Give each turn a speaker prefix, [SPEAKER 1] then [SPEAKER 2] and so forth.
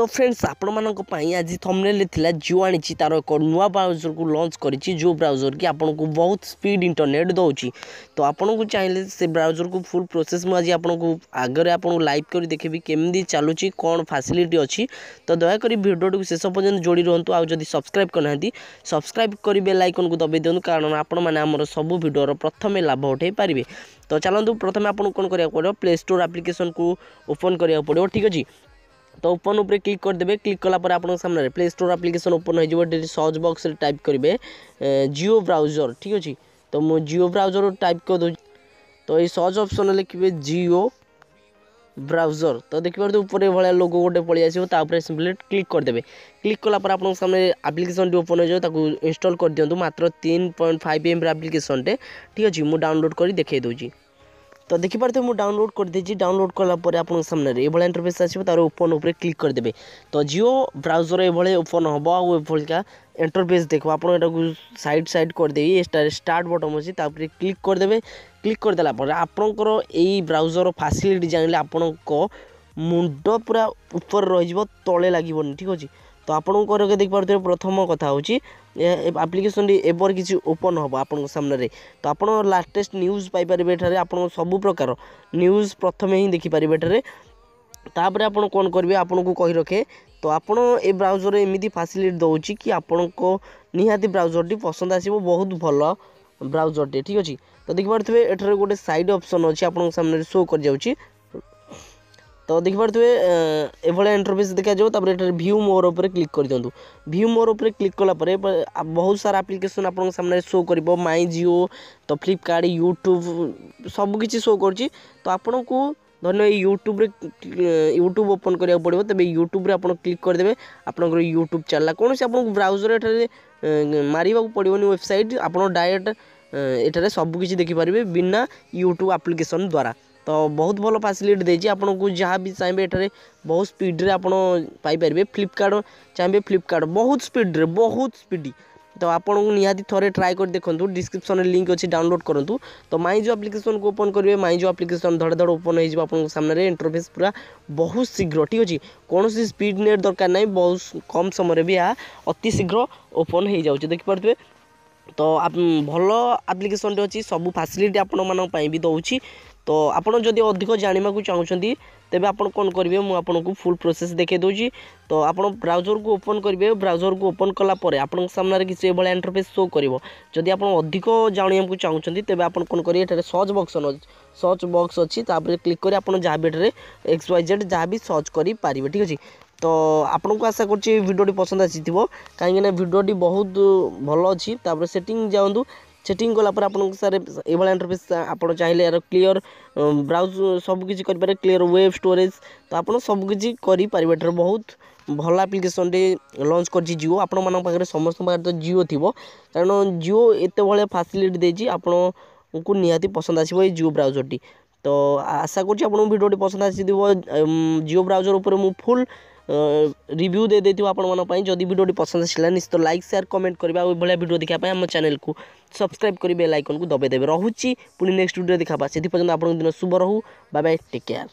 [SPEAKER 1] तो फ्रेंड्स आपण मानक पई आज थंबनेल थिला जियो आनी तार एक नुआ ब्राउजर को लॉन्च करिछि जो ब्राउजर की आपन को बहुत स्पीड इंटरनेट दउछि। तो आपन को चाहिले से ब्राउजर को फुल प्रोसेस में आज आपन को आगे आपन लाइव करी देखेबी केमदी चालुछि कोन फैसिलिटी अछि। तो दया करी वीडियो को शेष पर्यंत जोड़ी रहंतु। आ जदी सब्सक्राइब करनांती सब्सक्राइब करी बेल आइकन को दबाई दियंतु कारण आपण माने हमर सब वीडियो रो प्रथमे लाभ उठाई पारिबे। तो चलंतु प्रथमे आपन कोन करिया पड़ो प्ले स्टोर एप्लिकेशन को ओपन करिया पड़ो ठीक अछि। तो ओपन उपरे क्लिक करदेवे। क्लिक कलापर आपन सामने प्ले स्टोर एप्लिकेशन ओपन हो सर्च बॉक्स रे टाइप करेंगे जियो ब्राउजर ठीक अच्छे। तो मु जियो ब्राउजर टाइप कर दूँ। तो ये सर्च ऑप्शन लिखे जियो ब्राउजर। तो देखिए ऊपर भाया लोगो गोटे पलि आसो सिंपली क्लिक करदेवे। क्लिक कलापर आपन सामने एप्लिकेशन ओपन हो जाए इंस्टॉल कर दिंतु। मात्र 3.5 MB एप्लिकेशन ठीक अच्छे। मुझे डाउनलोड कर देखे दूँ। तो देखिए मुझे डाउनलोड कर देछि। डाउनलोड कलापर आपन सामने ये इंटरफेस आसो तार ओपन उपरे क्लिक करदेवे। तो जियो ब्राउजर ये ओपन हम आलिका इंटरफेस देखो आप साइड साइड करदे स्टार्ट बटन अच्छी क्लिक करदेवे। क्लिक करदेला आपणकर यही ब्राउजर फैसिलिटी जानिले आपण मुंड पूरा ऊपर रही तले लगे ठीक अच्छे। तो आपंकर देखिए प्रथम कथा हूँ एप्लिकेशन एवर किसी ओपन हम आप सामने। तो आप लाटेस्ट न्यूज़ पाइपर आप सब प्रकार न्यूज़ प्रथम ही देखिपारे एठारे। तापर आपन कौन करेंगे आपन को कही रखे। तो आपन ए ब्राउजर एमती फैसिलिटी दौर कि आपण को निहाती ब्राउजर टी पसंद आसो बहुत भल ब्राउजर टे ठीक अच्छे। तो देखिए एठारे गोटे साइड ऑप्शन अच्छी आप सामने शो कर जाऊँगी। तो देखिए ये इंटरफेस देखा जाओ। व्यू मोर उपर क्लिक कर दिंतु। व्यू मोर उपर क्लिक कलापर बहुत सारा एप्लिकेशन आप सामने शो कर माई जियो तो फ्लिपकार्ट यूट्यूब सबकि शो कर। तो आपन को धन्य यूट्यूब ओपन करा पड़ो। तब यूट्यूब आप क्लिक करदे आपंकर यूट्यूब चलला कौन से आपको ब्राउजर एठारे मारिबा पड़ोनी वेबसाइट आप डायरेक्ट एठारे सबकि देखिपारे बिना यूट्यूब एप्लिकेशन द्वारा। तो बहुत भल फैसिलिटी देछि आपन को जहाँ भी चाहिए एठारे बहुत स्पीड रे आपन पाइपर। फ्लिपकार्ट चाहिए फ्लिपकार्ट बहुत स्पीड। तो आपन को निहाती थोड़े ट्राए कर देखो। डिस्क्रिप्शन में लिंक अच्छी डाउनलोड करूँ। तो माई जो एप्लिकेशन को ओपन करेंगे माई जो एप्लिकेशन धड़ धड़ ओपन हो सामने इंटरफेस पूरा बहुत शीघ्र ठीक अच्छे। कौन सी स्पीड नेट दरकार नहीं बहुत कम समय भी यह अति शीघ्र ओपन हो जाए देखिपे। तो भल एप्लिकेशन अच्छी सब फैसिलिटी आपण मानी भी दौर। तो आपड़ जदि अधिक जानवा चाहते तेज आप कौन करेंगे मुझे फुल प्रोसेस देखे दूसरी। तो आप ब्राउजर को ओपन करेंगे। ब्राउजर को ओपन कलापर आप सामने किसी भाई इंटरफेस शो कर। जदि आप अधिक जानवा चाहते तेज आप कौन करेंगे सर्च बॉक्स अच्छी क्लिक कर आप जहाँ भी XYZ जहाँ भी सर्च करेंगे ठीक अच्छे। तो आपन को आशा कर वीडियो पसंद आसी कहीं वीडियो बहुत भल अच्छी। सेटिंग जाऊँ। सेटिंग कलापर आप इंटरफेस आप चाहिए यार क्लियर ब्राउज सबकि करें क्लियर वेब स्टोरेज। तो आप सबकि करें बहुत भल एप्लिकेशन लॉन्च कर जियो आपण पाखे समस्त पाखे तो जियो थी कारण जियो एत भाया फैसिलिटी देती आपन को निहाती पसंद आसो ये जियो ब्राउजर टी। तो आशा करूँ वीडियो पसंद आसी जियो ब्राउजर उपर मु फुल रिव्यू दे देती आपंपाई। जदि वीडियो पसंद आसला निश्चित लाइक शेयर कमेंट करेंगे। भाया वीडियो देखापी आम चैनल को सब्सक्राइब कर बेल आइकन को दबाई देवे। रहुची पुणी नेक्स्ट वीडियो देखा से दिन आप दिन शुभ रहू। Bye bye take care.